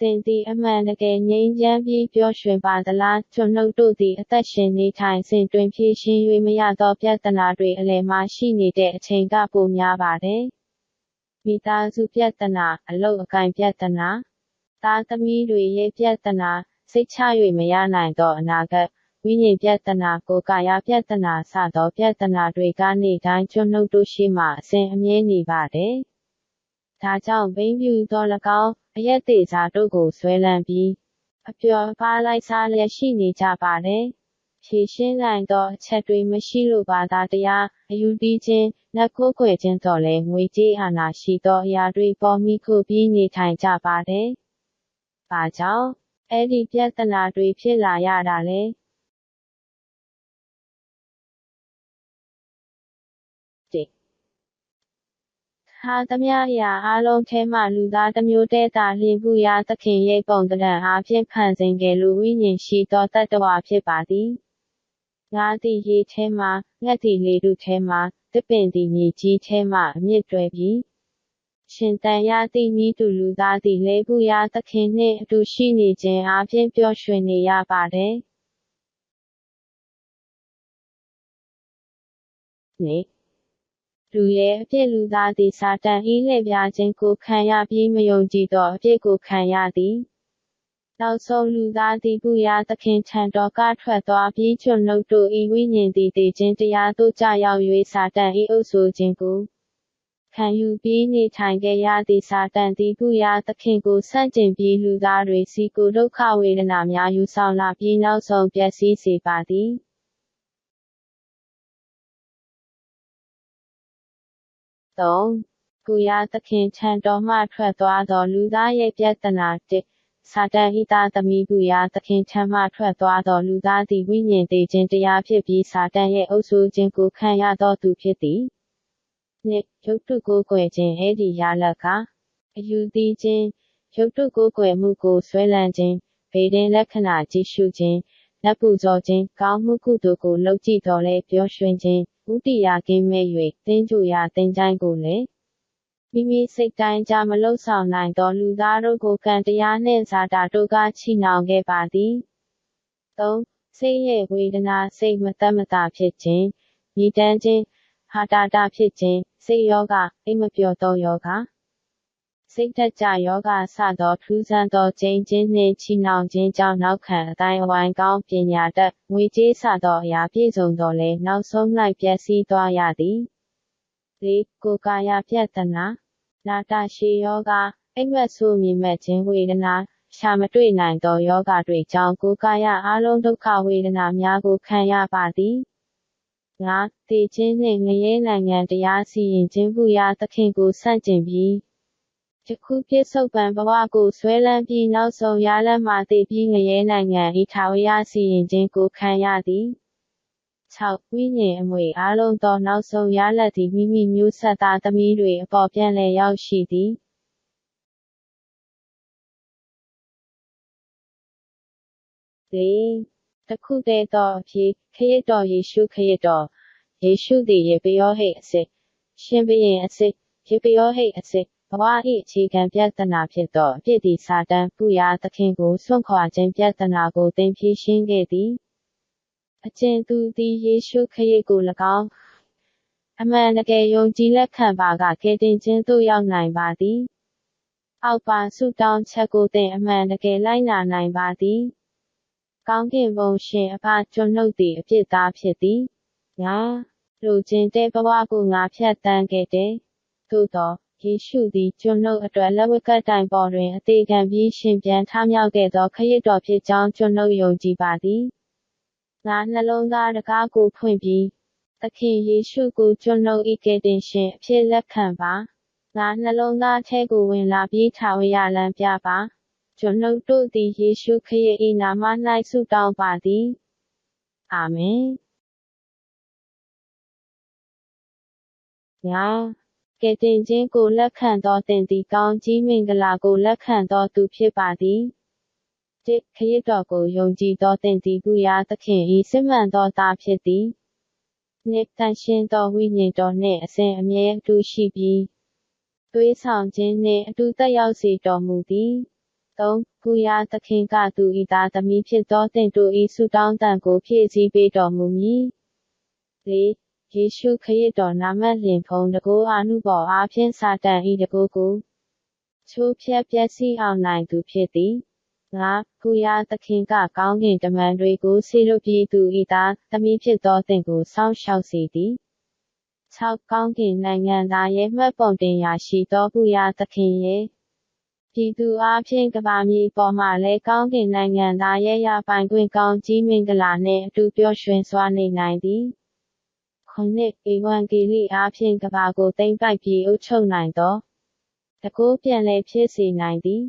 သင်သည်အမှန်တကယ်ငြိမ်းချမ်းပြီးပျော်ရွှင်ပါသလားကျွန်ုပ်တို့သည်အသက်ရှင်နေထိုင်စဉ်တွင်ဖြေရှင်း၍မရသောပြဿနာတွေအလယ်မှာရှိနေတဲ့အချိန်ကပိုများပါတယ်မိသားစုပြဿနာအလုပ်အကိုင်ပြဿနာသားသမီးတွေရဲ့ပြဿနာစိတ်ချ၍မရနိုင်သောအနာဂတ်ဝိညာဉ်ပြဿနာကိုယ်ကာယပြဿနာစသောပြဿနာတွေကနေ့တိုင်းကျွန်ုပ်တို့ရှိမှအစဉ်အမြဲနေပါတယ်ဒါကြောင့်ဘိန်းပြူသော၎င်းအရက်သေးစားတို့ကိုဆွဲလန်းပြီးအပျော်ပါးလိုက်စားလျက်ရှိနေကြပါတယ်ဖြေရှင်းနိုင်သောအချက်တွေမရှိလို့ဘာသာတရားအယူတီးခြင်းလက်ကိုးကွယ်ခြင်းတော်လဲငွေကြေးအာဏာရှိသောအရာတွေပေါ်မိခိုပြီးနေထိုင်ကြပါတယ်ဘာကြောင့်အဲ့ဒီပြဿနာတွေဖြစ်လာရတာလဲဟာသမျှအရာအလုံးထဲမှလူသားတစ်မျိုးတည်းသာလျင်ဘူးရာသခင်ရဲ့ပုံသဏ္ဍာန်အားဖြင့်ဖန်ဆင်းခဲ့လူဝိညာဉ်ရှိသောတတ္တဝါဖြစ်ပါသည်ငါသည်ရေထဲမှငှက်သည်လေထုထဲမှသစ်ပင်သည်မြေကြီးထဲမှအမြစ်တွယ်ပြီးရှင်သန်ရသည့်နည်းတူလူသားသည်လေဘူးရာသခင်နှင့်အတူရှိနေခြင်းအားဖြင့်ပျော်ရွှင်နေရပါတယ်နေလူရဲ့အပြစ်လူသားသည်စာတန်၏လှည့်ပြားခြင်းကိုခံရပြီးမယုံကြည်သောအပြစ်ကိုခံရသည်နောက်ဆုံးလူသားသည်ဘုရားသခင်ထံတော်ကထွက်သွားပြီးကျွန်ုပ်တို့၏ဝိညာဉ်သည်တည်ခြင်းတရားသို့ကြရောက်၍စာတန်၏အုပ်ဆိုခြင်းကိုခံယူပြီးနေထိုင်ခဲ့ရသည့်စာတန်သည်ဘုရားသခင်ကိုဆန့်ကျင်ပြီးလူသားတွေစီကိုဒုက္ခဝေဒနာများယူဆောင်လာပြီးနောက်ဆုံးပျက်စီးစေပါသည်3. ဘုရားသခင်ထံတော်မှထွက်သွားသောလူသားရဲ့ပြဿနာ1စာတန်၏သားသမီးဘုရားသခင်ထံမှထွက်သွားသောလူသားသည်ဝိညာဉ်သေးခြင်းတရားဖြစ်ပြီးစာတန်ရဲ့အုပ်စိုးခြင်းကိုခံရသောသူဖြစ်သည်2. ရုပ်တုကိုးကွယ်ခြင်းအဲ့ဒီရလဒ်ကအယူသီးခြင်းရုပ်တုကိုးကွယ်မှုကိုဆွဲလန်းခြင်းဗေဒင်လက္ခဏာကြည့်ရှုခြင်းလက်ပူဇော်ခြင်းကောင်းမှုကုသိုလ်ကိုလုပ်ကြည့်တော်လဲပျော်ရွှင်ခြင်းဥတီယာကင်းမဲ့၍သင်ကြူရာသင်ချိုင်းကိုလည်းမိမိစိတ်တိုင်းကြမလှုပ်ဆောင်နိုင်သောလူသားတို့ကိုကံတရားနှင့်ဇာတာတို့ကချီနှောင်ခဲ့ပါသည်3. စိတ်ရဲ့ဝေဒနာစိတ်မသက်မသာဖြစ်ခြင်းမြည်တမ်းခြင်းဟာတာတာဖြစ်ခြင်းစိတ်ယောဂအိမ်မပျော်သောယောဂစိတ်တက်ကြယောဂစသောထူးဆန်းသောကျင့်ခြင်းနှင့်ချီနှောင်ခြင်းကြောင့်နောက်ခံအတိုင်းအဝိုင်းကောင်းပညာတတ်ငွေကြေးစသောအရာပြည့်စုံတော်လဲနောက်ဆုံး၌ပျက်စီးသွားရသည်4. ကိုယ်ကာယပြဿနာနာတာရှည်ယောဂအိမ်မက်ဆိုးမြင်မဲ့ခြင်းဝေဒနာရှာမတွေ့နိုင်သောယောဂတွေကြောင့်ကိုယ်ကာယအလုံးဒုက္ခဝေဒနာများကိုခံရပါသည်5. သေခြင်းနှင့်ငရဲနိုင်ငံတရားစီရင်ခြင်းဘုရားသခင်ကိုဆန့်ကျင်ပြီးယခုပြစ္ဆုတ်ပံဘဝကိုဆွဲလန်းပြီးနောက်ဆုံးရလဒ်မှာသေပြီးငရဲနိုင်ငံ၏ထာဝရစီရင်ခြင်းကိုခံရသည်6. ဝိညာဉ်အမွေအားလုံးသောနောက်ဆုံးရလဒ်သည်မိမိမျိုးဆက်သားသမီးတွေအပေါ်ပြန်လည်ရောက်ရှိသည်တခုတည်းသောအဖြစ်ခရစ်တော်ယေရှုခရစ်တော်ယေရှုသည်ယေပယောဟိတ်အစစ်ရှင်ဘုရင်အစစ်ယေပယောဟိတ်အစစ်ဘဝ၏အခြေခံပြဿနာဖြစ်သောအပြစ်သည်စာတန်ဘုရားသခင်ကိုစွန့်ခွာခြင်းပြဿနာကိုသင်ဖြေရှင်းခဲ့သည်အကျဉ်သူသည်ယေရှုခရစ်ကို၎င်းအမှန်တကယ်ယုံကြည်လက်ခံပါကကယ်တင်ခြင်းသို့ရောက်နိုင်ပါသည်အောက်ပါဆုတောင်းချက်ကိုသင်အမှန်တကယ်လိုက်နာနိုင်ပါသည်ကောင်းကင်ဘုံရှင်အဖကျွန်ုပ်သည်အပြစ်သားဖြစ်သည်ငါလူချင်းတဲ့ဘဝကိုငါဖြတ်တန်းခဲ့တယ်သို့သောယေရှုသည်ကျွန်ုပ်အတွက်လက်ဝတ်ကပ်တိုင်ပေါ်တွင်အသေးခံပြီးရှင်ပြန်ထမြောက်ခဲ့သောခရစ်တော်ဖြစ်ကြောင်းကျွန်ုပ်ယုံကြည်ပါသည်ငါနှလုံးသားတကားကိုဖွင့်ပြီးသခင်ယေရှုကိုကျွန်ုပ်၏ကယ်တင်ရှင်အဖြစ်လက်ခံပါငါနှလုံးသားထဲကိုဝင်လာပြီးထာဝရလမ်းပြပါကျွန်ုပ်တို့သည်ယေရှုခရစ်၏နာမ၌ဆုတောင်းပါသည်အာမင်ကယ်တင်ခြင်းကိုလက်ခံသောသင်သည်ကောင်းကြီးမင်္ဂလာကိုလက်ခံသောသူဖြစ်ပါသည်ခရစ်တော်ကိုယုံကြည်သောသင်သည်ဘုရားသခင်၏စစ်မှန်သောသားဖြစ်သည်သန့်ရှင်းသောဝိညာဉ်တော်နှင့်အစဉ်အမြဲအတူရှိပြီးသွေးဆောင်ခြင်းနှင့်အတူသက်ရောက်စေတော်မူသည် 3. ဘုရားသခင်ကသူဤသားသမီးဖြစ်သောသင်တို့ဤဆုတောင်းတန်ကိုဖြည့်ဆည်းပေးတော်မူမည် 4. ယေရှုခရစ်တော်နာမလျင်ဖုံးတကိုးအာနုဘော်အားဖြင့်စာတန်ဤတကိုးကိုချိုးဖျက်ပျက်စီးအောင်နိုင်သူဖြစ်သည် 5. ဘုရားသခင်ကကောင်းကင်တမန်တွေကိုဆေလွတ်ပြီးသူဤသားသမီးဖြစ်သောသင်ကိုစောင့်ရှောက်စေသည် 6. ကောင်းကင်နိုင်ငံသားရဲ့မှတ်ပုံတင်ရာရှိသောဘုရားသခင်ရဲ့ပြည်သူအားဖြင့်ကဘာမြေပေါ်မှလည်းကောင်းကင်နိုင်ငံသားရဲ့ရပိုင်ခွင့်ကောင်းကြီးမင်္ဂလာနှင့်အတူပျော်ရွှင်စွာနေနိုင်သည် 9. ဧဝံဂေလိအားဖြင့်ကဘာကိုသိမ့်ပိုက်ပြီးအုပ်ချုပ်နိုင်သောတကိုးပြန်လည်ဖြစ်စေနိုင်သည်